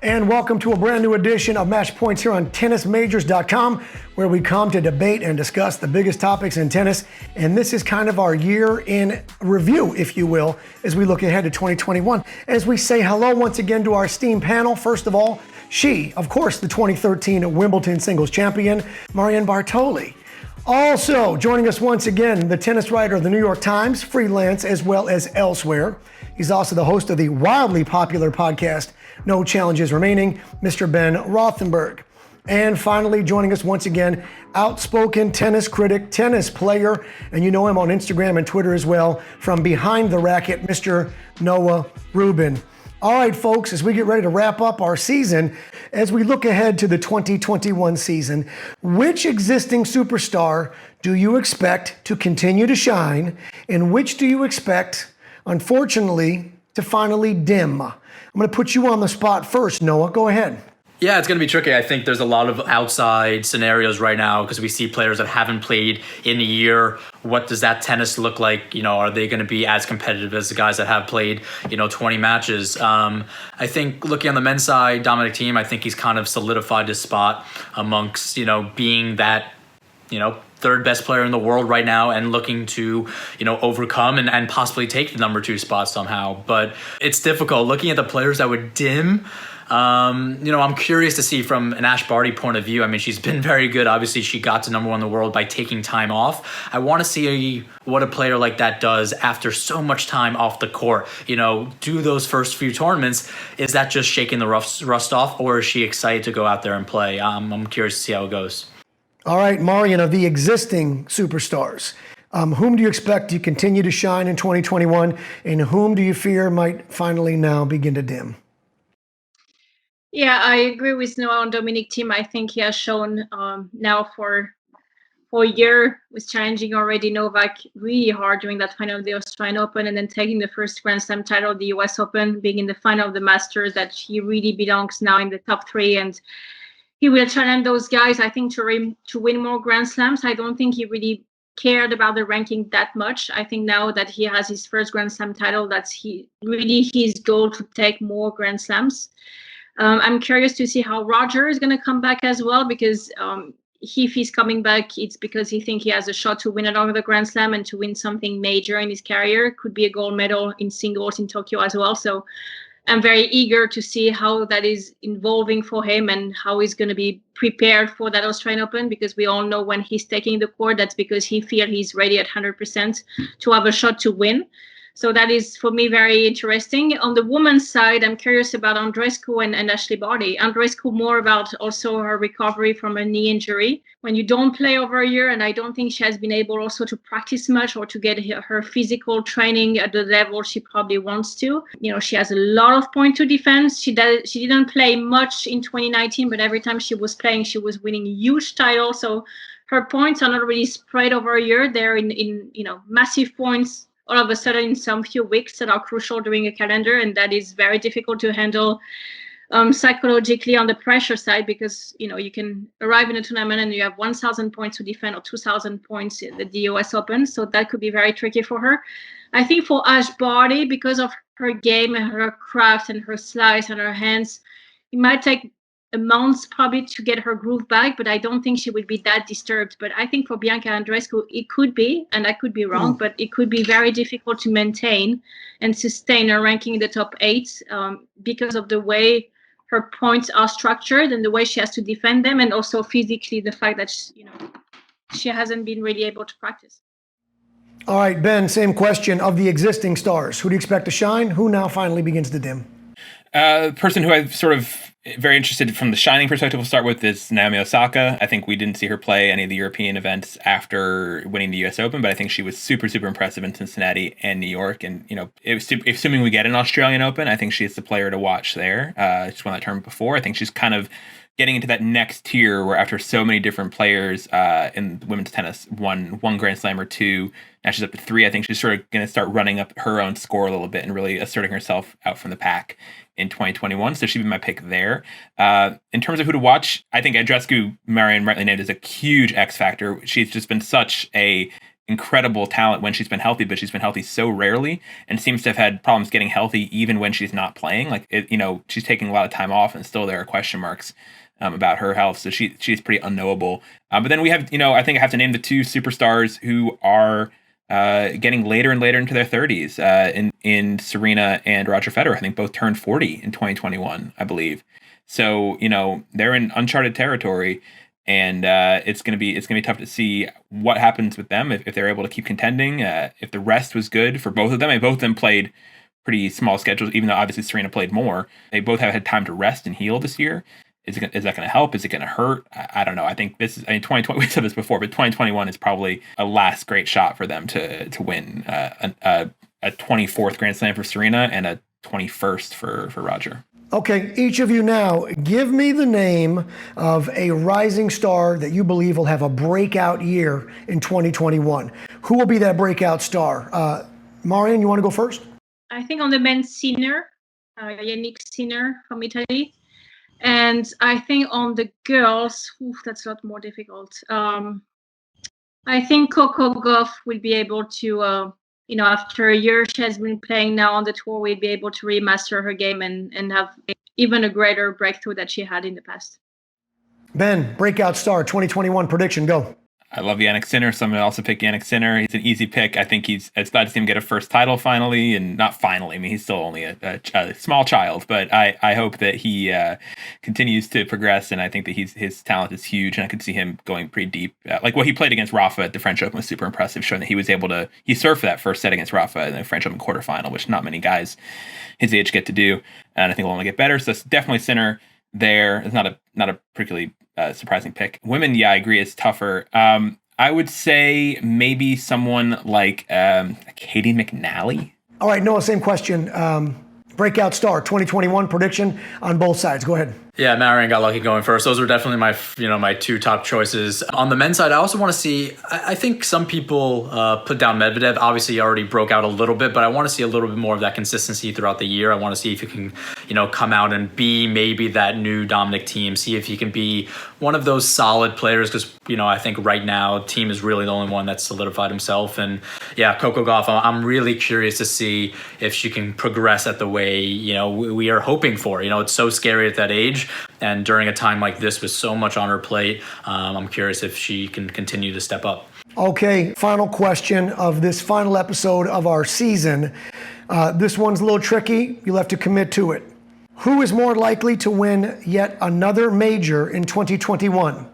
And welcome to a brand new edition of Match Points here on tennismajors.com, where we come to debate and discuss the biggest topics in tennis. And this is kind of our year in review, if you will, as we look ahead to 2021. As we say hello once again to our esteemed panel. First of all, she, of course, the 2013 Wimbledon singles champion, Marianne Bartoli. Also joining us once again, the tennis writer of the New York Times, freelance as well as elsewhere. He's also the host of the wildly popular podcast, No Challenges Remaining, Mr. Ben Rothenberg. And finally, joining us once again, outspoken tennis critic, tennis player, and you know him on Instagram and Twitter as well, from behind the racket, Mr. Noah Rubin. All right, folks, as we get ready to wrap up our season, as we look ahead to the 2021 season, which existing superstar do you expect to continue to shine, and which do you expect, unfortunately, to finally dim? I'm going to put you on the spot first, Noah. Go ahead. Yeah, it's going to be tricky. I think there's a lot of outside scenarios right now because we see players that haven't played in a year. What does that tennis look like? You know, are they going to be as competitive as the guys that have played, 20 matches? I think looking on the men's side, Dominic Thiem, I think he's kind of solidified his spot amongst, being that, third best player in the world right now and looking to, overcome and possibly take the number 2 spot somehow. But it's difficult. Looking at the players that would dim, I'm curious to see from an Ash Barty point of view. I mean, she's been very good. Obviously, she got to number 1 in the world by taking time off. I want to see what a player like that does after so much time off the court. Do those first few tournaments. Is that just shaking the rust off, or is she excited to go out there and play? I'm curious to see how it goes. All right, Marian, of the existing superstars, whom do you expect to continue to shine in 2021, and whom do you fear might finally now begin to dim? Yeah, I agree with Noah on Dominic Thiem. I think he has shown now for a year, was challenging already Novak really hard during that final of the Australian Open, and then taking the first Grand Slam title of the US Open, being in the final of the Masters, that he really belongs now in the top 3, and he will challenge those guys, I think, to win more Grand Slams. I don't think he really cared about the ranking that much. I think now that he has his first Grand Slam title, that's his goal to take more Grand Slams. I'm curious to see how Roger is going to come back as well, because if he's coming back, it's because he thinks he has a shot to win another Grand Slam and to win something major in his career. Could be a gold medal in singles in Tokyo as well. So I'm very eager to see how that is evolving for him and how he's going to be prepared for that Australian Open, because we all know when he's taking the court, that's because he feels he's ready at 100% to have a shot to win. So that is, for me, very interesting. On the women's side, I'm curious about Andreescu and Ashley Barty. Andreescu more about also her recovery from a knee injury. When you don't play over a year, and I don't think she has been able also to practice much or to get her physical training at the level she probably wants to. She has a lot of points to defend. She didn't play much in 2019, but every time she was playing, she was winning huge titles. So her points are not really spread over a year. They're in massive points all of a sudden in some few weeks that are crucial during a calendar, and that is very difficult to handle psychologically on the pressure side, because you can arrive in a tournament and you have 1,000 points to defend or 2,000 points at the US Open, so that could be very tricky for her. I think for Ash Barty, because of her game and her craft and her slice and her hands, it might take a month probably to get her groove back, but I don't think she would be that disturbed. But I think for Bianca Andreescu, it could be, and I could be wrong, but it could be very difficult to maintain and sustain her ranking in the top 8 because of the way her points are structured and the way she has to defend them, and also physically the fact that she hasn't been really able to practice. All right, Ben, same question. Of the existing stars, who do you expect to shine? Who now finally begins to dim? The person who I've sort of very interested from the shining perspective we'll start with is Naomi Osaka. I think we didn't see her play any of the European events after winning the US Open, but I think she was super, super impressive in Cincinnati and New York. And, assuming we get an Australian Open, I think she's the player to watch there. She's won that tournament before. I think she's kind of getting into that next tier where after so many different players in women's tennis won 1 Grand Slam or 2, now she's up to 3. I think she's sort of going to start running up her own score a little bit and really asserting herself out from the pack in 2021. So she'd be my pick there. In terms of who to watch, I think Andreescu, Marian rightly named, is a huge X factor. She's just been such a incredible talent when she's been healthy, but she's been healthy so rarely and seems to have had problems getting healthy even when she's not playing. Like, she's taking a lot of time off and still there are question marks about her health. So she's pretty unknowable. But then we have, I think I have to name the two superstars who are getting later and later into their 30s in Serena and Roger Federer. I think both turned 40 in 2021, I believe. So, they're in uncharted territory, and it's gonna be tough to see what happens with them if they're able to keep contending. If the rest was good for both of them, and both of them played pretty small schedules, even though obviously Serena played more. They both have had time to rest and heal this year. Is that going to help? Is it going to hurt? I don't know. I think 2020, we said this before, but 2021 is probably a last great shot for them to win a 24th Grand Slam for Serena and a 21st for Roger. Okay, each of you now, give me the name of a rising star that you believe will have a breakout year in 2021. Who will be that breakout star? Marian, you want to go first? I think on the men's Sinner, Yannick Sinner from Italy. And I think on the girls, that's a lot more difficult. I think Coco Gauff will be able to, after a year she has been playing now on the tour, will be able to remaster her game and have even a greater breakthrough that she had in the past. Ben, breakout star, 2021 prediction, go. I love Yannick Sinner, so I'm going to also pick Yannick Sinner. He's an easy pick. I think it's glad to see him get a first title finally, and not finally. I mean, he's still only a small child, but I hope that he continues to progress, and I think that his talent is huge, and I could see him going pretty deep. Like what he played against Rafa at the French Open was super impressive, showing that he was able to, he served for that first set against Rafa in the French Open quarterfinal, which not many guys his age get to do, and I think will only get better. So it's definitely Sinner there. It's not a particularly surprising pick. Women, yeah, I agree, it's tougher. I would say maybe someone like Katie McNally. All right, Noah, same question. Breakout star, 2021 prediction on both sides. Go ahead. Yeah, Marian got lucky going first. Those were definitely my two top choices. On the men's side, I also want to see, I think some people put down Medvedev. Obviously, he already broke out a little bit, but I want to see a little bit more of that consistency throughout the year. I want to see if he can, come out and be maybe that new Dominic Thiem, see if he can be one of those solid players, because, I think right now, Thiem is really the only one that's solidified himself. And yeah, Coco Gauff, I'm really curious to see if she can progress at the way, we are hoping for. It's so scary at that age. And during a time like this with so much on her plate, I'm curious if she can continue to step up. Okay, final question of this final episode of our season. This one's a little tricky. You'll have to commit to it. Who is more likely to win yet another major in 2021?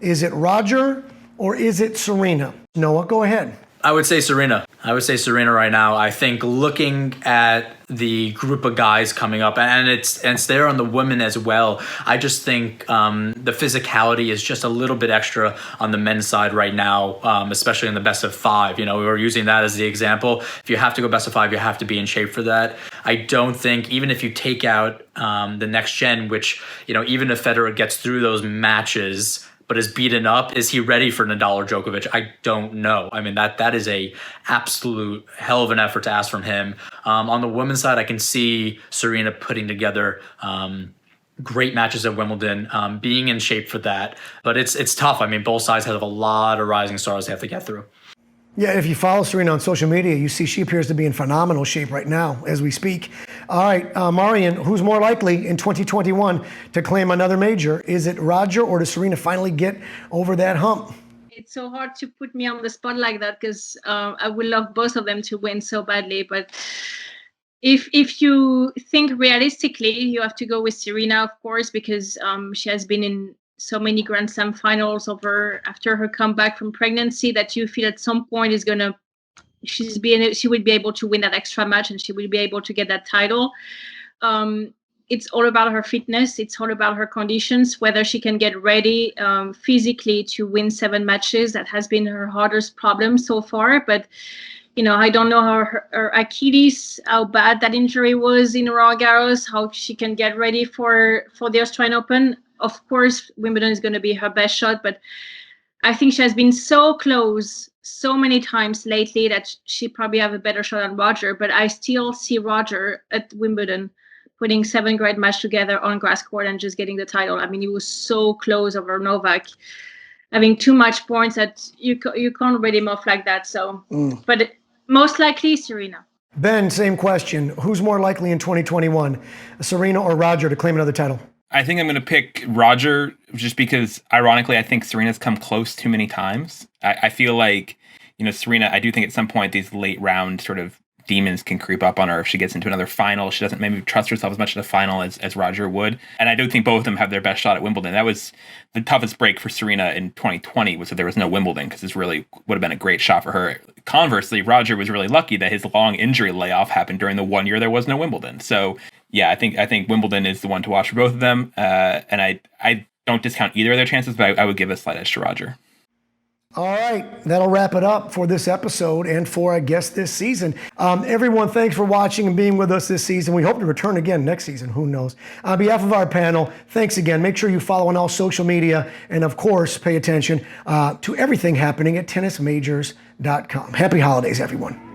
Is it Roger or is it Serena? Noah, go ahead. I would say Serena. Right now. I think looking at the group of guys coming up, and it's there on the women as well. I just think the physicality is just a little bit extra on the men's side right now, especially in the best of five. We were using that as the example. If you have to go best of five, you have to be in shape for that. I don't think, even if you take out the next gen, which, even if Federer gets through those matches but is beaten up, is he ready for Nadal or Djokovic? I don't know. I mean, that is a absolute hell of an effort to ask from him. On the women's side, I can see Serena putting together great matches at Wimbledon, being in shape for that. But it's tough. I mean, both sides have a lot of rising stars they have to get through. Yeah, if you follow Serena on social media, you see she appears to be in phenomenal shape right now as we speak. All right, Marian, who's more likely in 2021 to claim another major? Is it Roger, or does Serena finally get over that hump? It's so hard to put me on the spot like that, because I would love both of them to win so badly. But if you think realistically, you have to go with Serena, of course, because she has been in so many Grand Slam finals after her comeback from pregnancy, that you feel at some point she would be able to win that extra match and she will be able to get that title. It's all about her fitness. It's all about her conditions, whether she can get ready physically to win 7 matches. That has been her hardest problem so far. But, I don't know how her Achilles, how bad that injury was in Roland Garros, how she can get ready for the Australian Open. Of course, Wimbledon is going to be her best shot, but I think she has been so close so many times lately that she probably have a better shot than Roger. But I still see Roger at Wimbledon putting 7 great matches together on grass court and just getting the title. I mean, he was so close over Novak. having too much points that you can't read him off like that. So, but most likely Serena. Ben, same question. Who's more likely in 2021, Serena or Roger, to claim another title? I think I'm going to pick Roger just because, ironically, I think Serena's come close too many times. I feel like, Serena, I do think at some point these late round sort of demons can creep up on her if she gets into another final. She doesn't maybe trust herself as much in the final as Roger would. And I do think both of them have their best shot at Wimbledon. That was the toughest break for Serena in 2020 was that there was no Wimbledon because this really would have been a great shot for her. Conversely, Roger was really lucky that his long injury layoff happened during the 1 year there was no Wimbledon. So yeah, I think Wimbledon is the one to watch for both of them. And I don't discount either of their chances, but I would give a slight edge to Roger. All right, that'll wrap it up for this episode and for, I guess, this season. Everyone, thanks for watching and being with us this season. We hope to return again next season. Who knows? On behalf of our panel, thanks again. Make sure you follow on all social media and, of course, pay attention to everything happening at tennismajors.com. Happy holidays, everyone.